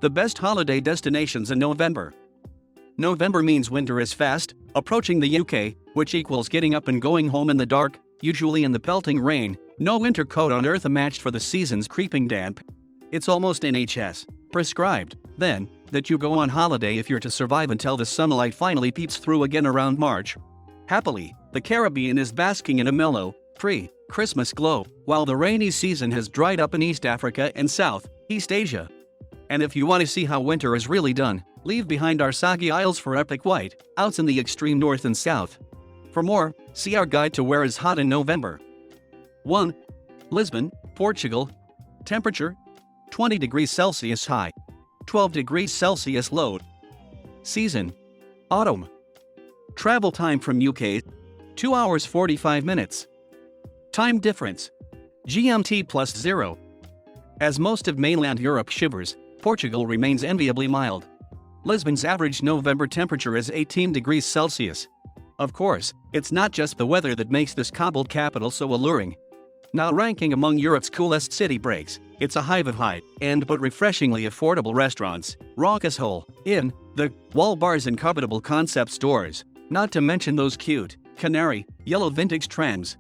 The best holiday destinations in November. November means winter is fast approaching the UK, which equals getting up and going home in the dark, usually in the pelting rain. No winter coat on earth a match for the season's creeping damp. It's almost NHS-prescribed, then, that you go on holiday if you're to survive until the sunlight finally peeps through again around March. Happily, the Caribbean is basking in a mellow, pre-Christmas glow, while the rainy season has dried up in East Africa and Southeast Asia. And if you want to see how winter is really done, leave behind our soggy isles for epic white outs in the extreme north and south. For more, see our guide to where is hot in November. 1. Lisbon, Portugal. Temperature: 20 degrees Celsius high, 12 degrees Celsius low. Season: autumn. Travel time from UK: 2 hours 45 minutes. Time difference: GMT plus 0. As most of mainland Europe shivers, Portugal remains enviably mild. Lisbon's average November temperature is 18 degrees Celsius. Of course, it's not just the weather that makes this cobbled capital so alluring. Now ranking among Europe's coolest city breaks, it's a hive of high-end but refreshingly affordable restaurants, raucous hole-in the wall bars and covetable concept stores, not to mention those cute, canary, yellow vintage trams.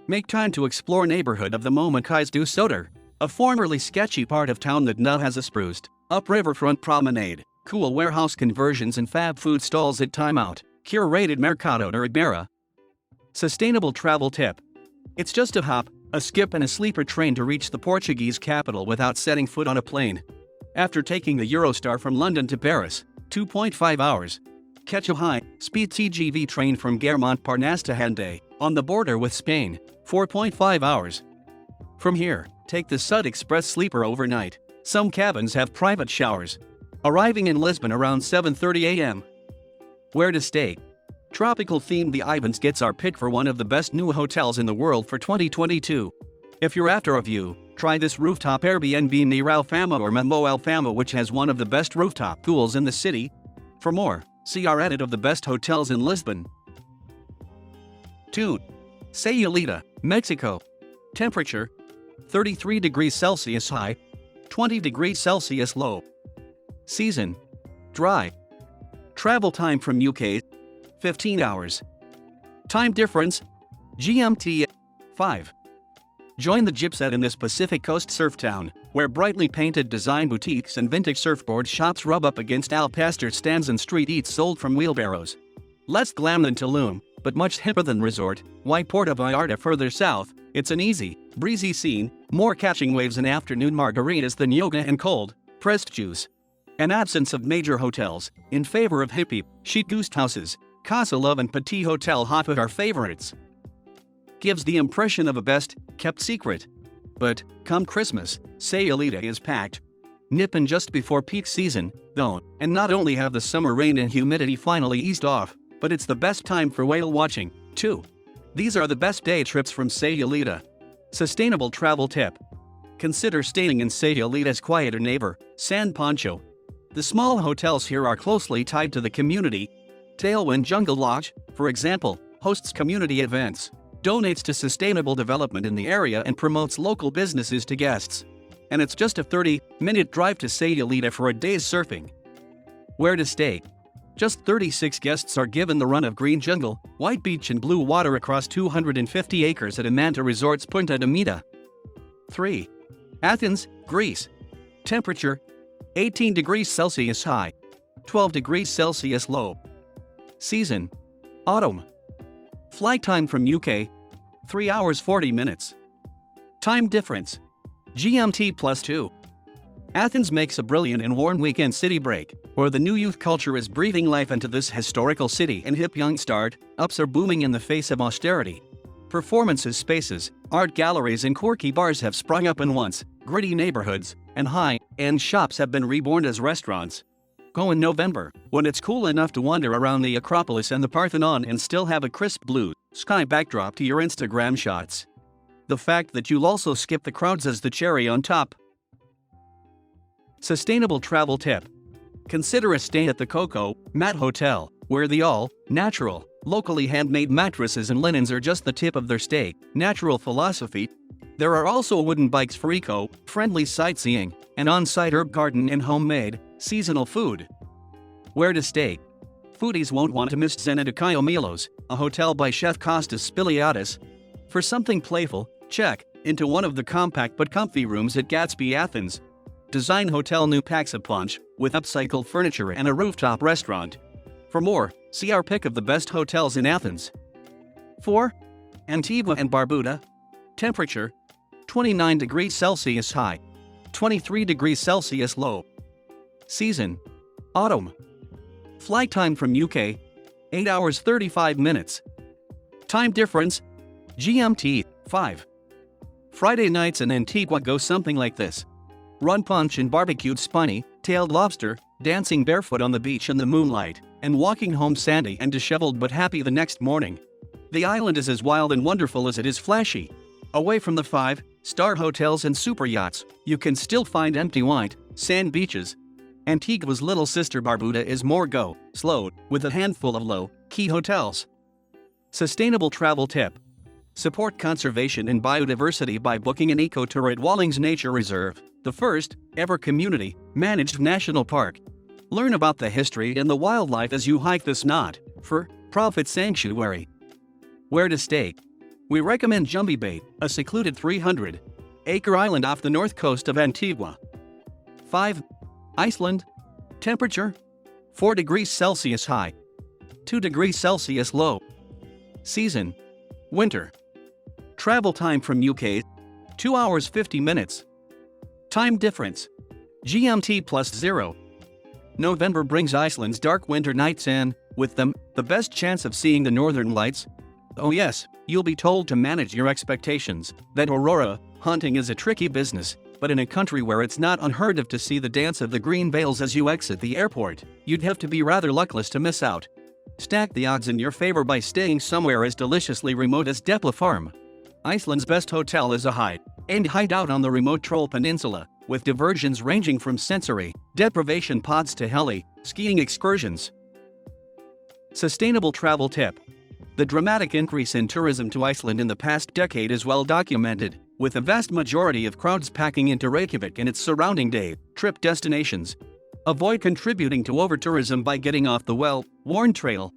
Make time to explore neighborhood of the Momacais do Soter, a formerly sketchy part of town that now has a spruced up riverfront promenade, cool warehouse conversions and fab food stalls at Timeout, curated Mercado de Ribeira. Sustainable travel tip: it's just a hop, a skip and a sleeper train to reach the Portuguese capital without setting foot on a plane. After taking the Eurostar from London to Paris, 2.5 hours. Catch a high-speed TGV train from Gare Montparnasse to Hendaye, on the border with Spain, 4.5 hours. From here, take the Sud Express sleeper overnight. Some cabins have private showers. Arriving in Lisbon around 7:30 a.m. Where to stay? Tropical-themed The Ivans gets our pick for one of the best new hotels in the world for 2022. If you're after a view, try this rooftop Airbnb near Alfama or Mellow Alfama, which has one of the best rooftop pools in the city. For more, see our edit of the best hotels in Lisbon. 2. Sayulita, Mexico. Temperature: 33 degrees Celsius high, 20 degrees Celsius low. Season: dry. Travel time from UK: 15 hours. Time difference: GMT 5. Join the gypset in this Pacific Coast surf town, where brightly painted design boutiques and vintage surfboard shops rub up against al pastor stands and street eats sold from wheelbarrows. Less glam than Tulum, but much hipper than resort. Why Puerto Vallarta further south? It's an easy, breezy scene, more catching waves and afternoon margaritas than yoga and cold-pressed juice. An absence of major hotels, in favor of hippie, chic guest houses. Casa Love and Petit Hotel Hotwood are favorites. Gives the impression of a best-kept secret. But, come Christmas, Sayulita is packed. Nipping just before peak season, though, and not only have the summer rain and humidity finally eased off, but it's the best time for whale watching, too. These are the best day trips from Sayulita. Sustainable travel tip: consider staying in Sayulita's quieter neighbor, San Pancho. The small hotels here are closely tied to the community. Tailwind Jungle Lodge, for example, hosts community events, donates to sustainable development in the area and promotes local businesses to guests. And it's just a 30-minute drive to Sayulita for a day's surfing. Where to stay? Just 36 guests are given the run of green jungle, white beach and blue water across 250 acres at Amanta Resorts Punta de Mita. 3. Athens, Greece. Temperature: 18 degrees Celsius high, 12 degrees Celsius low. Season: autumn. Flight time from UK: 3 hours 40 minutes. Time difference: GMT plus 2. Athens makes a brilliant and warm weekend city break, where the new youth culture is breathing life into this historical city and hip young start-ups are booming in the face of austerity. Performances spaces, art galleries and quirky bars have sprung up in once gritty neighborhoods, and high-end shops have been reborn as restaurants. Go in November, when it's cool enough to wander around the Acropolis and the Parthenon and still have a crisp blue sky backdrop to your Instagram shots. The fact that you'll also skip the crowds is the cherry on top. Sustainable travel tip: consider a stay at the Coco Mat Hotel, where the all-natural, locally handmade mattresses and linens are just the tip of their stay natural philosophy. There are also wooden bikes for eco-friendly sightseeing, an on-site herb garden and homemade, seasonal food. Where to stay? Foodies won't want to miss Zenedikaio Milos, a hotel by Chef Kostas Spiliadis. For something playful, check into one of the compact but comfy rooms at Gatsby Athens. Design Hotel New Paxaponch, with upcycled furniture and a rooftop restaurant. For more, see our pick of the best hotels in Athens. 4. Antigua and Barbuda. Temperature: 29 degrees Celsius high, 23 degrees Celsius low. Season: autumn. Flight time from UK: 8 hours 35 minutes. Time difference: GMT 5. Friday nights in Antigua go something like this: rum punch and barbecued spiny-tailed lobster, dancing barefoot on the beach in the moonlight, and walking home sandy and disheveled but happy the next morning. The island is as wild and wonderful as it is flashy. Away from the 5-star hotels and super yachts, you can still find empty white sand beaches. Antigua's little sister Barbuda is more go slow, with a handful of low-key hotels. Sustainable travel tip: support conservation and biodiversity by booking an eco-tour at Wallings Nature Reserve, the first ever community-managed national park. Learn about the history and the wildlife as you hike this not-for-profit sanctuary. Where to stay? We recommend Jumbi Bay, a secluded 300-acre island off the north coast of Antigua. 5. Iceland. Temperature: 4 degrees Celsius high, 2 degrees Celsius low. Season: winter. Travel time from UK: 2 hours 50 minutes. Time difference: GMT +0. November brings Iceland's dark winter nights and, with them, the best chance of seeing the northern lights. Oh yes, you'll be told to manage your expectations, that aurora hunting is a tricky business, but in a country where it's not unheard of to see the dance of the green veils as you exit the airport, you'd have to be rather luckless to miss out. Stack the odds in your favor by staying somewhere as deliciously remote as Depla Farm. Iceland's best hotel is a high-end hideout on the remote Troll Peninsula, with diversions ranging from sensory deprivation pods to heli-skiing excursions. Sustainable travel tip: the dramatic increase in tourism to Iceland in the past decade is well documented, with a vast majority of crowds packing into Reykjavik and its surrounding day-trip destinations. Avoid contributing to over-tourism by getting off the well-worn trail.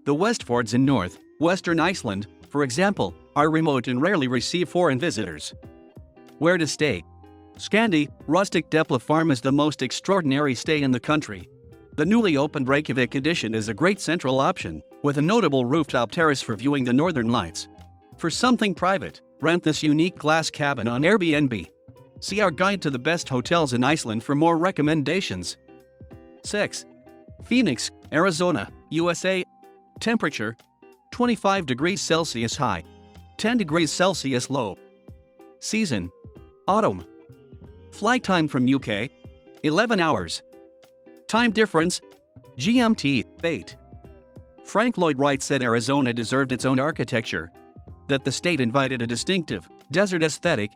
The Westfjords in north-western Iceland, for example, are remote and rarely receive foreign visitors. Where to stay? Scandi Rustic Depla Farm is the most extraordinary stay in the country. The newly opened Reykjavik edition is a great central option, with a notable rooftop terrace for viewing the northern lights. For something private, rent this unique glass cabin on Airbnb. See our guide to the best hotels in Iceland for more recommendations. 6. Phoenix, Arizona, USA. Temperature: 25 degrees Celsius high, 10 degrees Celsius low. Season: autumn. Flight time from UK: 11 hours. Time difference: GMT 8. Frank Lloyd Wright said Arizona deserved its own architecture, that the state invited a distinctive desert aesthetic.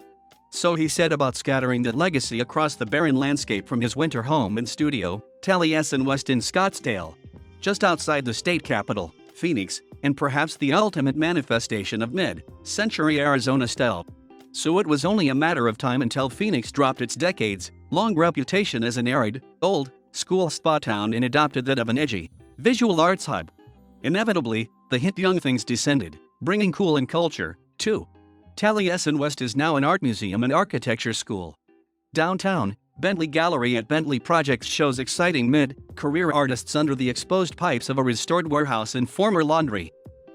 So he said about scattering that legacy across the barren landscape from his winter home and studio, Taliesin West in Scottsdale, just outside the state capital, Phoenix, and perhaps the ultimate manifestation of mid-century Arizona style. So it was only a matter of time until Phoenix dropped its decades-long reputation as an arid, old-school spa town and adopted that of an edgy, visual arts hub. Inevitably, the hit young things descended, bringing cool and culture, too. Taliesin West is now an art museum and architecture school. Downtown, Bentley Gallery at Bentley Projects shows exciting mid-career artists under the exposed pipes of a restored warehouse and former laundry.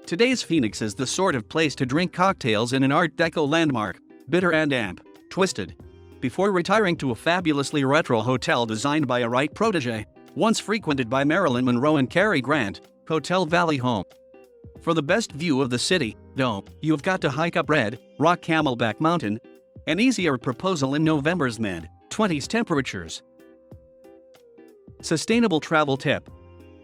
Today's Phoenix is the sort of place to drink cocktails in an Art Deco landmark, bitter and amp, twisted, before retiring to a fabulously retro hotel designed by a Wright protege, once frequented by Marilyn Monroe and Cary Grant, Hotel Valley Home. For the best view of the city, though, you've got to hike up Red Rock Camelback Mountain, an easier proposal in November's mid-20s temperatures. Sustainable travel tip: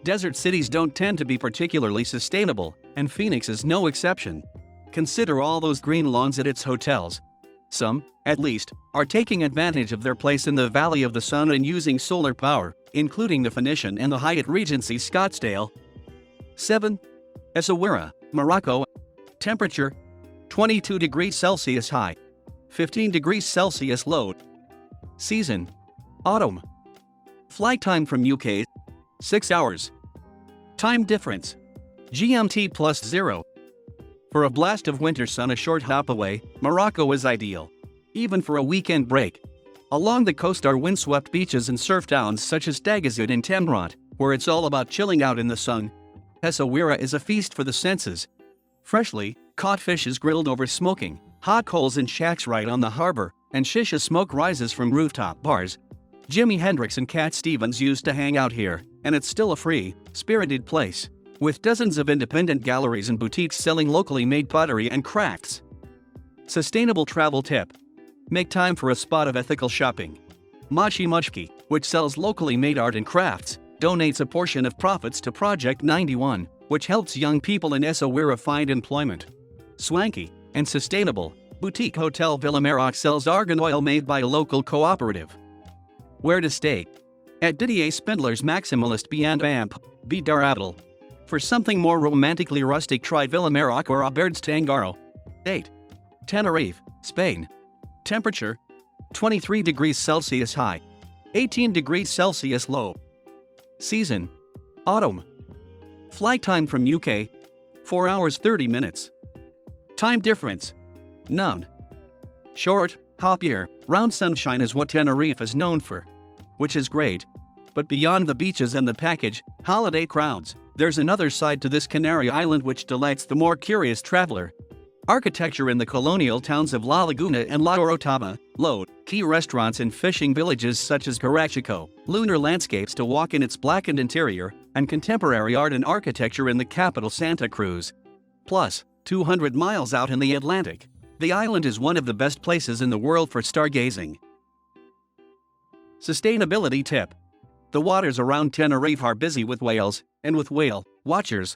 desert cities don't tend to be particularly sustainable, and Phoenix is no exception. Consider all those green lawns at its hotels. Some, at least, are taking advantage of their place in the Valley of the Sun and using solar power, including the Phoenician and the Hyatt Regency Scottsdale. 7. Essaouira, Morocco. Temperature: 22 degrees Celsius high, 15 degrees Celsius low. Season: autumn. Flight time from UK: 6 hours. Time difference: GMT plus 0. For a blast of winter sun a short hop away, Morocco is ideal. Even for a weekend break. Along the coast are windswept beaches and surf towns such as Tagazout and Temrat, where it's all about chilling out in the sun. Essaouira is a feast for the senses. Freshly caught fish is grilled over smoking hot coals in shacks right on the harbor, and shisha smoke rises from rooftop bars. Jimi Hendrix and Cat Stevens used to hang out here, and it's still a free, spirited place, with dozens of independent galleries and boutiques selling locally made pottery and crafts. Sustainable travel tip: make time for a spot of ethical shopping. Machi Mushki, which sells locally made art and crafts, donates a portion of profits to Project 91, which helps young people in Essaouira find employment. Swanky and sustainable, boutique hotel Villa Maroc sells argan oil made by a local cooperative. Where to stay? At Didier Spindler's Maximalist Biandamp, Bidarabdel. For something more romantically rustic, try Villa Maroc or Aberds Tangaro. 8. Tenerife, Spain. Temperature: 23 degrees Celsius high. 18 degrees Celsius low. Season: autumn. Flight time from UK: 4 hours 30 minutes. Time difference: none. Short, hot year, round sunshine is what Tenerife is known for. Which is great. But beyond the beaches and the package, holiday crowds, there's another side to this Canary Island which delights the more curious traveler. Architecture in the colonial towns of La Laguna and La Orotava, Lode, key restaurants and fishing villages such as Carachico, lunar landscapes to walk in its blackened interior, and contemporary art and architecture in the capital Santa Cruz. Plus, 200 miles out in the Atlantic, the island is one of the best places in the world for stargazing. Sustainability tip: the waters around Tenerife are busy with whales, and with whale watchers.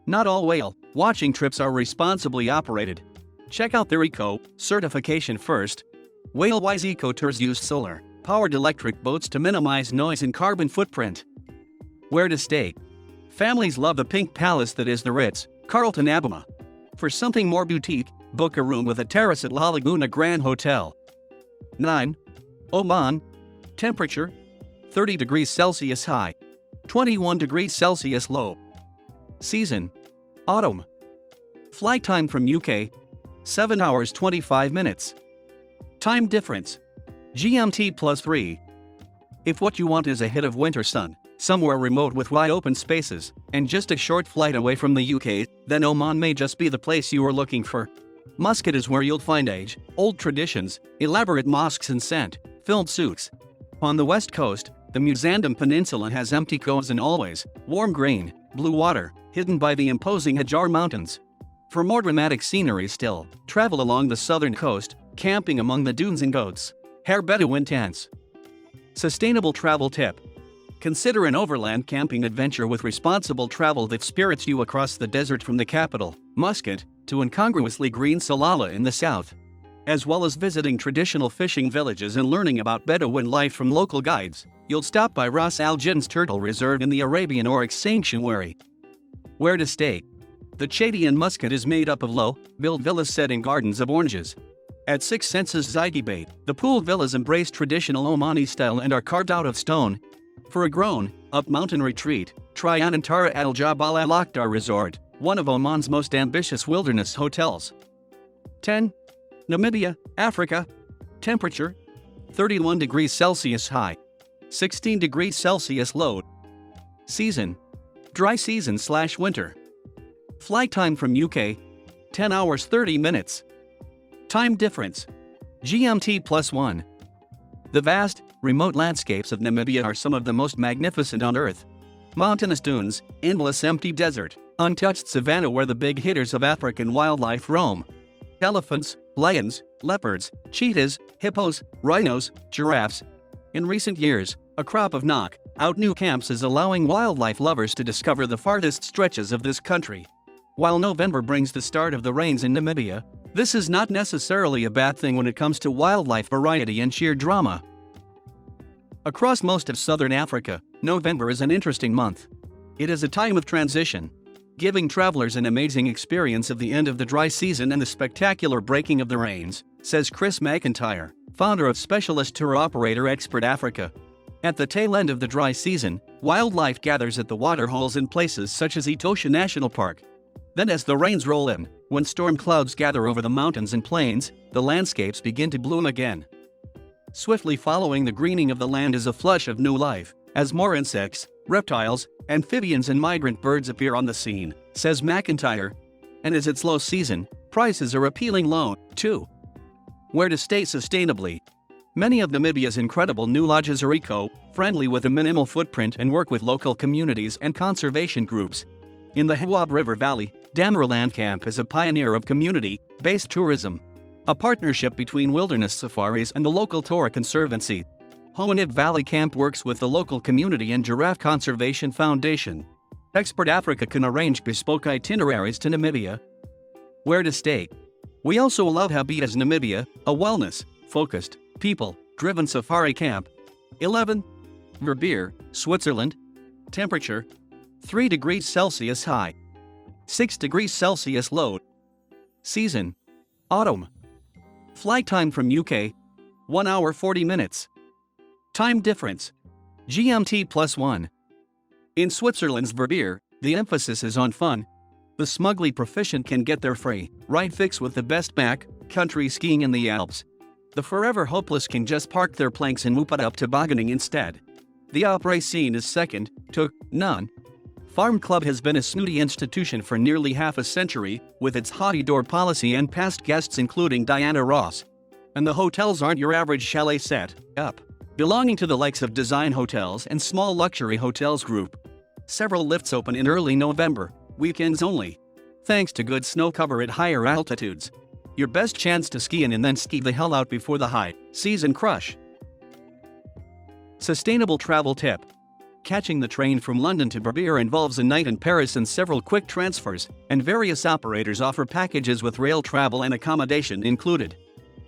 Not all whale watching trips are responsibly operated. Check out their eco certification first. Whale-wise eco tours use solar-powered electric boats to minimize noise and carbon footprint. Where to stay? Families love the pink palace that is the Ritz-Carlton Abama. For something more boutique, book a room with a terrace at La Laguna Grand Hotel. 9. Oman. Temperature: 30 degrees Celsius high. 21 degrees Celsius low. Season: autumn. Flight time from UK: 7 hours 25 minutes. Time difference: GMT plus 3. If what you want is a hit of winter sun, somewhere remote with wide open spaces, and just a short flight away from the UK, then Oman may just be the place you are looking for. Muscat is where you'll find age-old traditions, elaborate mosques and scent-filled souks. On the west coast, the Muzandam Peninsula has empty coves and always warm green, blue water, hidden by the imposing Hajar Mountains. For more dramatic scenery still, travel along the southern coast, camping among the dunes and goats. Hair Bedouin tents. Sustainable travel tip: consider an overland camping adventure with responsible travel that spirits you across the desert from the capital, Muscat, to incongruously green Salalah in the south. As well as visiting traditional fishing villages and learning about Bedouin life from local guides, you'll stop by Ras Al Jin's Turtle Reserve in the Arabian Oryx Sanctuary. Where to stay? The Chadi in Muscat is made up of low-built villas set in gardens of oranges. At 6 Senses Zygibate, the pooled villas embrace traditional Omani style and are carved out of stone. For a grown-up mountain retreat, try Anantara Al Jabal Al Akhtar Resort, one of Oman's most ambitious wilderness hotels. 10. Namibia, Africa. Temperature: 31 degrees Celsius high. 16 degrees Celsius low. Season: dry season/winter. Flight time from UK: 10 hours 30 minutes. Time difference: GMT plus 1. The vast, remote landscapes of Namibia are some of the most magnificent on Earth. Mountainous dunes, endless empty desert, untouched savanna where the big hitters of African wildlife roam. Elephants, lions, leopards, cheetahs, hippos, rhinos, giraffes. In recent years, a crop of knock-out new camps is allowing wildlife lovers to discover the farthest stretches of this country. While November brings the start of the rains in Namibia, this is not necessarily a bad thing when it comes to wildlife variety and sheer drama. Across most of southern Africa, November is an interesting month. It is a time of transition, giving travelers an amazing experience of the end of the dry season and the spectacular breaking of the rains, says Chris McIntyre, founder of specialist tour operator Expert Africa. At the tail end of the dry season, wildlife gathers at the waterholes in places such as Etosha National Park. Then as the rains roll in, when storm clouds gather over the mountains and plains, the landscapes begin to bloom again. Swiftly following the greening of the land is a flush of new life, as more insects, reptiles, amphibians and migrant birds appear on the scene, says McIntyre. And as it's low season, prices are appealing low, too. Where to stay sustainably? Many of Namibia's incredible new lodges are eco-friendly with a minimal footprint and work with local communities and conservation groups. In the Hewab River Valley, Damaraland Camp is a pioneer of community-based tourism, a partnership between Wilderness Safaris and the local Torah Conservancy. Hoanib Valley Camp works with the local community and Giraffe Conservation Foundation. Expert Africa can arrange bespoke itineraries to Namibia. Where to stay? We also love Habitas Namibia, a wellness-focused, people-driven safari camp. 11. Verbier, Switzerland. Temperature: 3 degrees Celsius high, 6 degrees Celsius low. Season: autumn. Flight time from UK: 1 hour 40 minutes. Time difference: GMT +1. In Switzerland's Verbier, the emphasis is on fun. The smugly proficient can get their free ride fix with the best back-country skiing in the Alps. The forever hopeless can just park their planks and whoop it up tobogganing instead. The après scene is second to none. Farm Club has been a snooty institution for nearly half a century, with its haughty door policy and past guests including Diana Ross. And the hotels aren't your average chalet set-up, belonging to the likes of Design Hotels and Small Luxury Hotels Group. Several lifts open in early November, weekends only. Thanks to good snow cover at higher altitudes. Your best chance to ski in and then ski the hell out before the high season crush. Sustainable travel tip. Catching the train from London to Verbier involves a night in Paris and several quick transfers, and various operators offer packages with rail travel and accommodation included.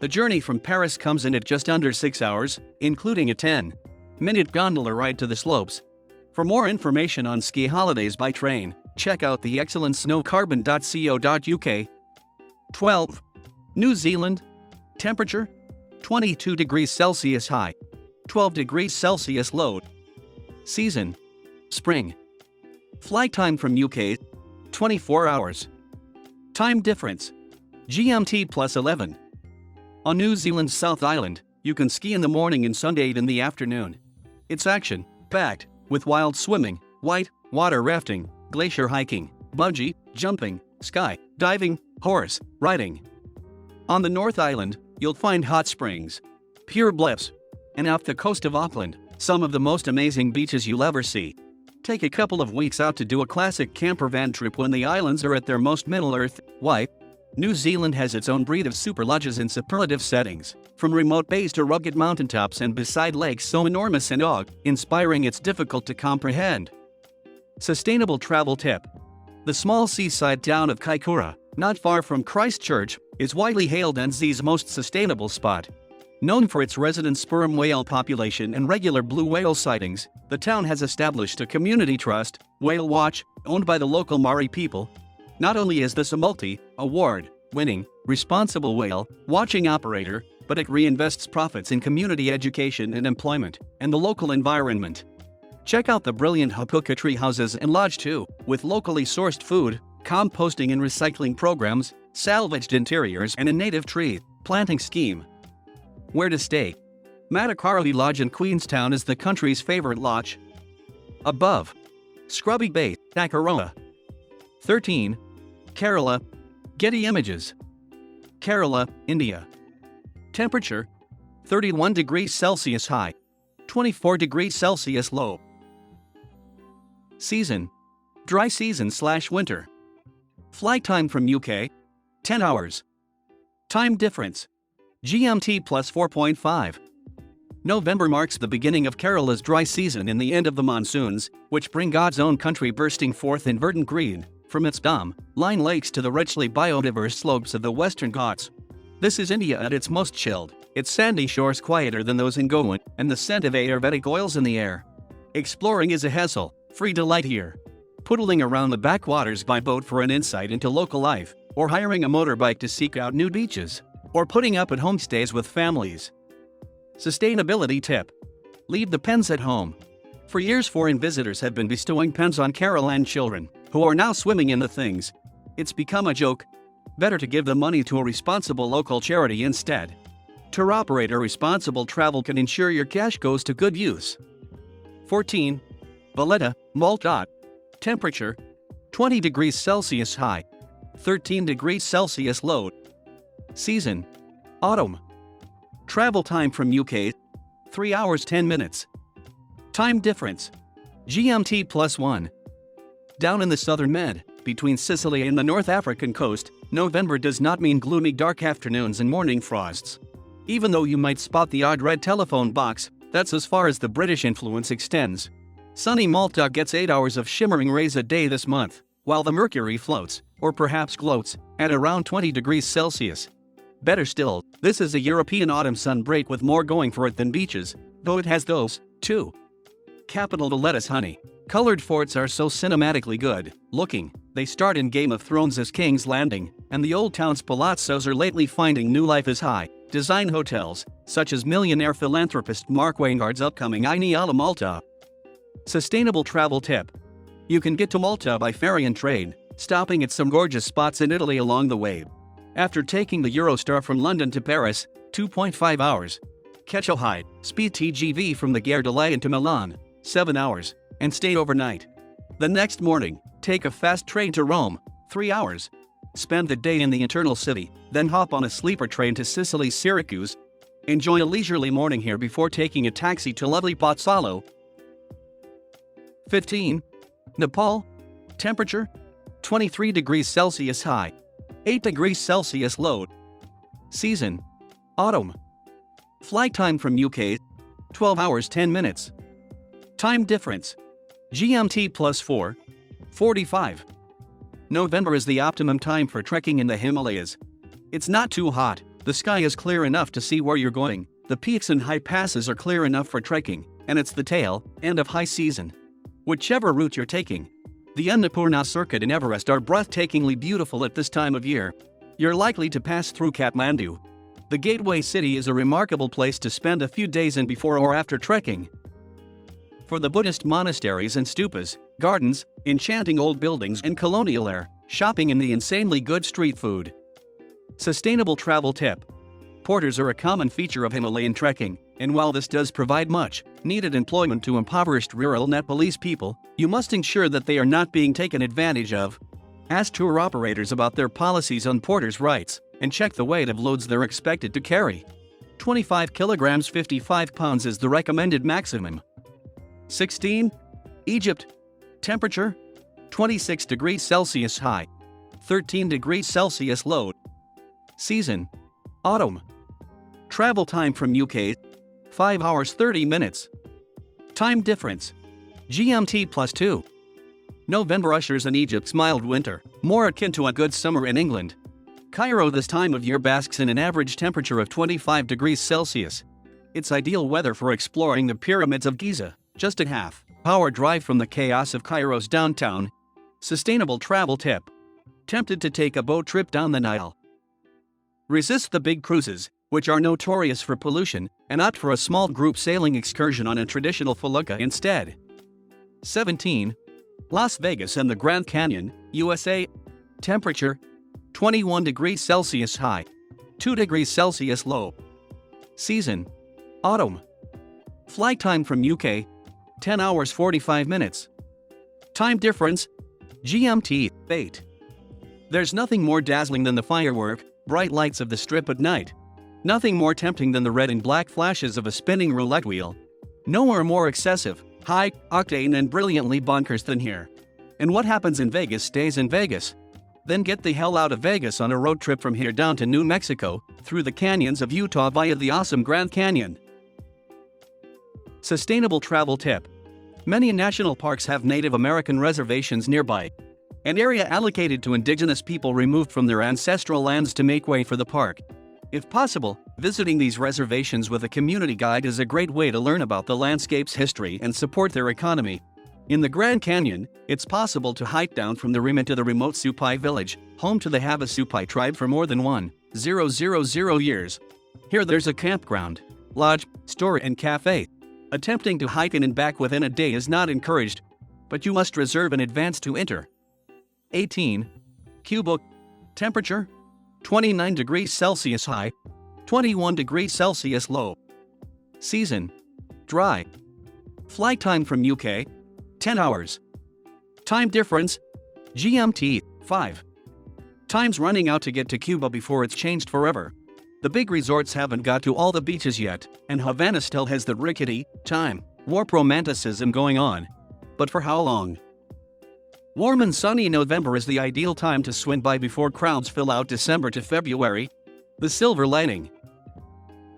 The journey from Paris comes in at just under 6 hours, including a 10-minute gondola ride to the slopes. For more information on ski holidays by train, check out the excellent snowcarbon.co.uk. 12. New Zealand. Temperature: 22 degrees Celsius high, 12 degrees Celsius low. Season: spring. Flight time from UK: 24 hours. Time difference: GMT +11. On New Zealand's South Island, you can ski in the morning and sunbathe in the afternoon. It's action-packed, with wild swimming, white water rafting, glacier hiking, bungee jumping, sky diving, horse riding. On the North Island, you'll find hot springs, pure bliss, and off the coast of Auckland, some of the most amazing beaches you'll ever see. Take a couple of weeks out to do a classic camper van trip when the islands are at their most Middle-earth white. New Zealand has its own breed of super lodges in superlative settings, from remote bays to rugged mountaintops and beside lakes so enormous and awe-inspiring it's difficult to comprehend. Sustainable travel tip. The small seaside town of Kaikoura, not far from Christchurch, is widely hailed NZ's most sustainable spot. Known for its resident sperm whale population and regular blue whale sightings, the town has established a community trust, Whale Watch, owned by the local Maori people. Not only is this a multi-award-winning, responsible whale watching operator, but it reinvests profits in community education and employment, and the local environment. Check out the brilliant Hapuka tree houses and lodge too, with locally sourced food, composting and recycling programs, salvaged interiors and a native tree planting scheme. Where to stay? Matakari Lodge in Queenstown is the country's favorite lodge. Above. Scrubby Bay, Takaroa. 13. Kerala. Getty Images. Kerala, India. Temperature: 31 degrees Celsius high, 24 degrees Celsius low. Season: dry season/winter. Flight time from UK: 10 hours. Time difference: GMT +4.5. November marks the beginning of Kerala's dry season and the end of the monsoons, which bring God's own country bursting forth in verdant green, from its dam-lined lakes to the richly biodiverse slopes of the Western Ghats. This is India at its most chilled, its sandy shores quieter than those in Goa, and the scent of Ayurvedic oils in the air. Exploring is a hassle-free delight here. Poodling around the backwaters by boat for an insight into local life, or hiring a motorbike to seek out new beaches. or putting up at homestays with families. Sustainability tip: leave the pens at home. For years, foreign visitors have been bestowing pens on Caroline children, who are now swimming in the things. It's become a joke. Better to give the money to a responsible local charity instead. Tour operator responsible travel can ensure your cash goes to good use. 14. Valletta, Malta. Temperature: 20 degrees Celsius high, 13 degrees Celsius low. Season: autumn. Travel time from UK: 3 hours 10 minutes. Time difference: GMT +1. Down in the southern Med, between Sicily and the North African coast, November does not mean gloomy dark afternoons and morning frosts. Even though you might spot the odd red telephone box, that's as far as the British influence extends. Sunny Malta gets 8 hours of shimmering rays a day this month, while the mercury floats, or perhaps gloats, at around 20 degrees Celsius. Better still, this is a European autumn sun break with more going for it than beaches, though it has those, too. Capital to lettuce honey. Colored forts are so cinematically good looking, they start in Game of Thrones as King's Landing, and the old town's palazzos are lately finding new life as high-design hotels, such as millionaire philanthropist Mark Wainward's upcoming Aini alla Malta. Sustainable travel tip: you can get to Malta by ferry and train, stopping at some gorgeous spots in Italy along the way. After taking the Eurostar from London to Paris, 2.5 hours. Catch a high-speed TGV from the Gare de Lyon to Milan, 7 hours, and stay overnight. The next morning, take a fast train to Rome, 3 hours. Spend the day in the Eternal City, then hop on a sleeper train to Sicily's Syracuse. Enjoy a leisurely morning here before taking a taxi to lovely Pozzallo. 15. Nepal. Temperature: 23 degrees Celsius high, 8 degrees Celsius low. Season: autumn. Flight time from UK: 12 hours 10 minutes. Time difference: GMT +4, 45. November is the optimum time for trekking in the Himalayas. It's not too hot, the sky is clear enough to see where you're going, the peaks and high passes are clear enough for trekking, and it's the tail end of high season. Whichever route you're taking, the Annapurna Circuit and Everest are breathtakingly beautiful at this time of year. You're likely to pass through Kathmandu. The gateway city is a remarkable place to spend a few days in before or after trekking. For the Buddhist monasteries and stupas, gardens, enchanting old buildings and colonial air, shopping in the insanely good street food. Sustainable travel tip: porters are a common feature of Himalayan trekking, and while this does provide much needed employment to impoverished rural Nepalese people, you must ensure that they are not being taken advantage of. Ask tour operators about their policies on porters' rights, and check the weight of loads they're expected to carry. 25 kilograms 55 pounds is the recommended maximum. 16. Egypt. Temperature: 26 degrees Celsius high, 13 degrees Celsius low. Season: autumn. Travel time from UK: 5 hours 30 minutes. Time difference: GMT +2. November ushers in Egypt's mild winter, more akin to a good summer in England. Cairo this time of year basks in an average temperature of 25 degrees Celsius. It's ideal weather for exploring the pyramids of Giza, just a half-hour drive from the chaos of Cairo's downtown. Sustainable travel tip: tempted to take a boat trip down the Nile? Resist the big cruises, which are notorious for pollution, and opt for a small group sailing excursion on a traditional felucca instead. 17. Las Vegas and the Grand Canyon, USA. Temperature: 21 degrees Celsius high, 2 degrees Celsius low. Season: autumn. Flight time from UK: 10 hours 45 minutes. Time difference: GMT 8. There's nothing more dazzling than the firework, bright lights of the Strip at night. Nothing more tempting than the red and black flashes of a spinning roulette wheel. Nowhere more excessive, high-octane and brilliantly bonkers than here. And what happens in Vegas stays in Vegas. Then get the hell out of Vegas on a road trip from here down to New Mexico, through the canyons of Utah via the awesome Grand Canyon. Sustainable travel tip: many national parks have Native American reservations nearby, an area allocated to indigenous people removed from their ancestral lands to make way for the park. If possible, visiting these reservations with a community guide is a great way to learn about the landscape's history and support their economy. In the Grand Canyon, it's possible to hike down from the rim into the remote Supai village, home to the Havasupai tribe for more than 1,000 years. Here there's a campground, lodge, store and cafe. Attempting to hike in and back within a day is not encouraged, but you must reserve in advance to enter. 18. Cuba. Temperature: 29 degrees Celsius high, 21 degrees Celsius low. Season: dry. Flight time from UK: 10 hours. Time difference: GMT 5. Time's running out to get to Cuba before it's changed forever. The big resorts haven't got to all the beaches yet, and Havana still has the rickety, time warp romanticism going on. But for how long? Warm and sunny November is the ideal time to swing by before crowds fill out December to February. The silver lining: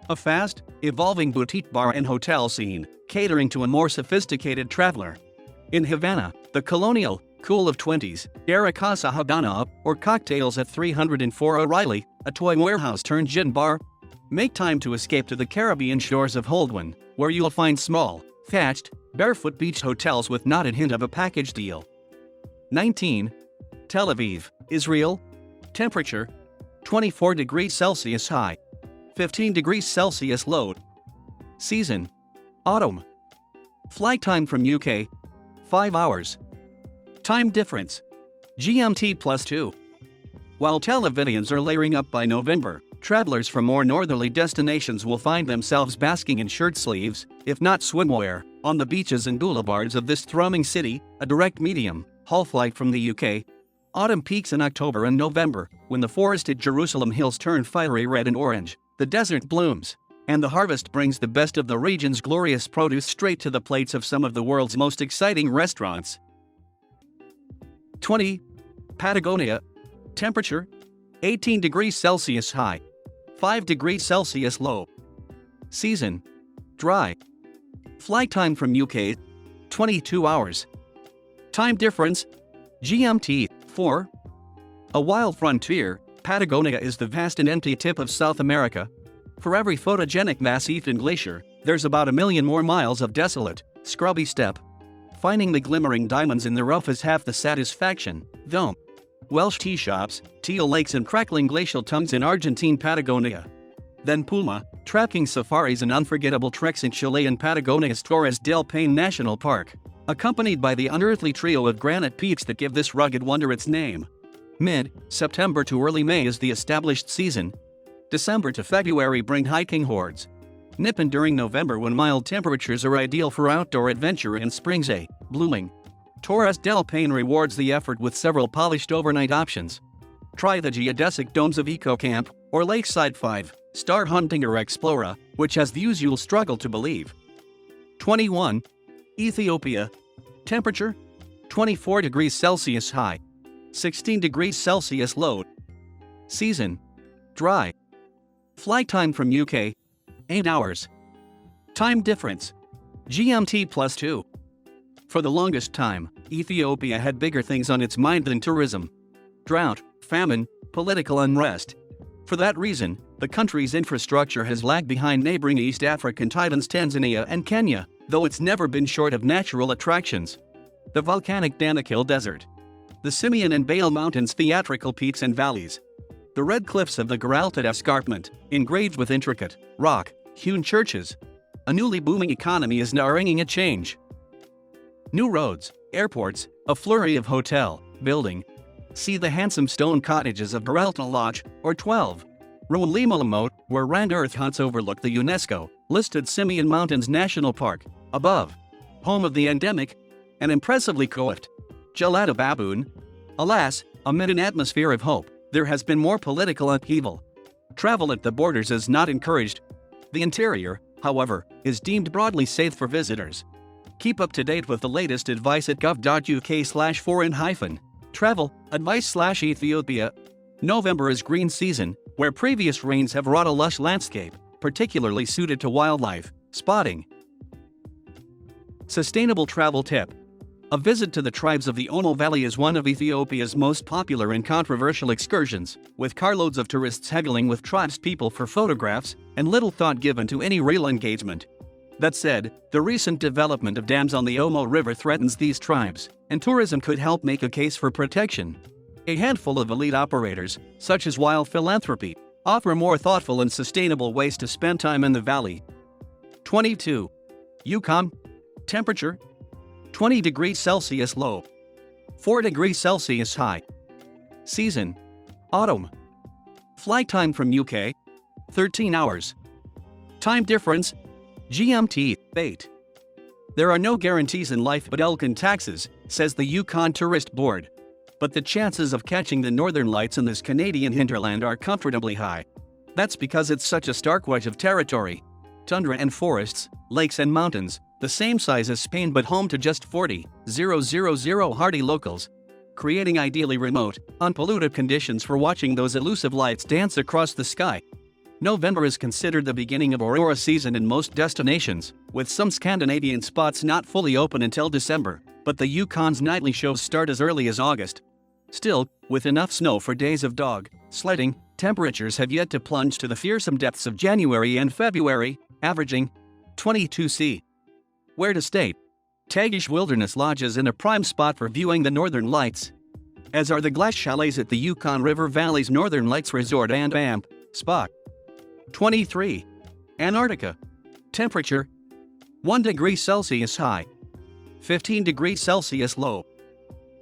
a fast, evolving boutique bar and hotel scene, catering to a more sophisticated traveler. In Havana, the colonial, cool of 20s, era Casa Habana, or cocktails at 304 O'Reilly, a toy warehouse turned gin bar. Make time to escape to the Caribbean shores of Holdwen, where you'll find small, thatched, barefoot beach hotels with not a hint of a package deal. 19. Tel Aviv, Israel. Temperature: 24 degrees Celsius high, 15 degrees Celsius low. Season: autumn. Flight time from UK: 5 hours. Time difference: GMT +2. While Tel Avivians are layering up by November, travelers from more northerly destinations will find themselves basking in shirt sleeves, if not swimwear, on the beaches and boulevards of this thrumming city. A direct medium-haul flight from the UK. Autumn peaks in October and November, when the forested Jerusalem hills turn fiery red and orange, the desert blooms, and the harvest brings the best of the region's glorious produce straight to the plates of some of the world's most exciting restaurants. 20. Patagonia. Temperature: 18 degrees Celsius high, 5 degrees Celsius low. Season: dry. Flight time from UK: 22 hours. Time difference: GMT 4. A wild frontier, Patagonia is the vast and empty tip of South America. For every photogenic massif and glacier, there's about 1 million more miles of desolate, scrubby steppe. Finding the glimmering diamonds in the rough is half the satisfaction, though. Welsh tea shops, teal lakes and crackling glacial tongues in Argentine Patagonia. Then puma, trekking safaris and unforgettable treks in Chilean Patagonia's Torres del Paine National Park, accompanied by the unearthly trio of granite peaks that give this rugged wonder its name. Mid-September to early May is the established season. December to February bring hiking hordes. Nipping during November when mild temperatures are ideal for outdoor adventure and spring's blooming. Torres del Paine rewards the effort with several polished overnight options. Try the geodesic domes of Eco Camp, or Lakeside 5-star Hunting or Explora, which has views you'll struggle to believe. 21. Ethiopia. Temperature: 24 degrees Celsius high, 16 degrees Celsius low. Season: dry. Flight time from UK: 8 hours. Time difference: GMT +2. For the longest time, Ethiopia had bigger things on its mind than tourism. Drought, famine, political unrest. For that reason, the country's infrastructure has lagged behind neighboring East African titans Tanzania and Kenya, though it's never been short of natural attractions. The volcanic Danakil Desert. The Simeon and Bale Mountains' theatrical peaks and valleys. The red cliffs of the Geralted Escarpment, engraved with intricate, rock-hewn churches. A newly booming economy is now ringing a change. New roads, airports, a flurry of hotel building. See the handsome stone cottages of Geralta Lodge, or 12. Rulimalamot, where Rand Earth hunts overlook the UNESCO-listed Simeon Mountains National Park. Above, home of the endemic and impressively coiffed Gelada baboon. Alas, amid an atmosphere of hope, there has been more political upheaval. Travel at the borders is not encouraged. The interior, however, is deemed broadly safe for visitors. Keep up to date with the latest advice at gov.uk/foreign-travel advice/Ethiopia. November is green season, where previous rains have wrought a lush landscape, particularly suited to wildlife spotting. Sustainable travel tip. A visit to the tribes of the Omo Valley is one of Ethiopia's most popular and controversial excursions, with carloads of tourists haggling with tribespeople for photographs and little thought given to any real engagement. That said, the recent development of dams on the Omo River threatens these tribes, and tourism could help make a case for protection. A handful of elite operators, such as Wild Philanthropy, offer more thoughtful and sustainable ways to spend time in the valley. 22. Yukon. Temperature: 20 degrees Celsius low, 4 degrees Celsius high. Season: autumn. Flight time from UK: 13 hours. Time difference: GMT, 8. There are no guarantees in life but elk and taxes, says the Yukon Tourist Board. But the chances of catching the northern lights in this Canadian hinterland are comfortably high. That's because it's such a stark wedge of territory. Tundra and forests, lakes and mountains, the same size as Spain but home to just 40,000 hardy locals, creating ideally remote, unpolluted conditions for watching those elusive lights dance across the sky. November is considered the beginning of aurora season in most destinations, with some Scandinavian spots not fully open until December, but the Yukon's nightly shows start as early as August. Still, with enough snow for days of dog sledding, temperatures have yet to plunge to the fearsome depths of January and February, averaging 22 C. Where to stay? Tagish Wilderness Lodge is in a prime spot for viewing the northern lights, as are the glass chalets at the Yukon River Valley's Northern Lights Resort and AMP Spa. 23. Antarctica. Temperature: 1 degree Celsius high, 15 degrees Celsius low.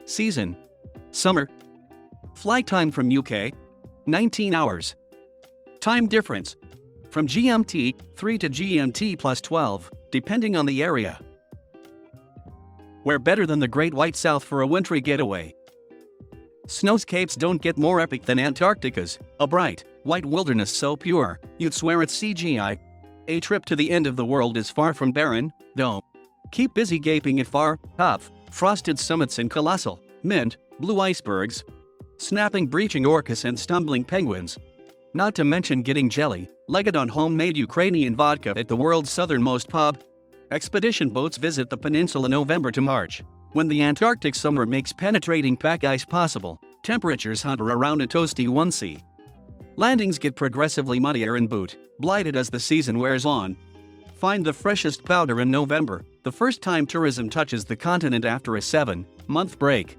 Season: summer. Flight time from UK: 19 hours. Time difference: from GMT 3 to GMT plus 12, depending on the area. Where better than the Great White South for a wintry getaway? Snowscapes don't get more epic than Antarctica's, a bright, white wilderness so pure, you'd swear it's CGI. A trip to the end of the world is far from barren, though. Keep busy gaping at far, tough, frosted summits and colossal, mint, blue icebergs, snapping breaching orcas and stumbling penguins. Not to mention getting jelly-legged on homemade Ukrainian vodka at the world's southernmost pub. Expedition boats visit the peninsula November to March, when the Antarctic summer makes penetrating pack ice possible. Temperatures hover around a toasty 1 C. Landings get progressively muddier and blighted as the season wears on. Find the freshest powder in November, the first time tourism touches the continent after a 7-month break.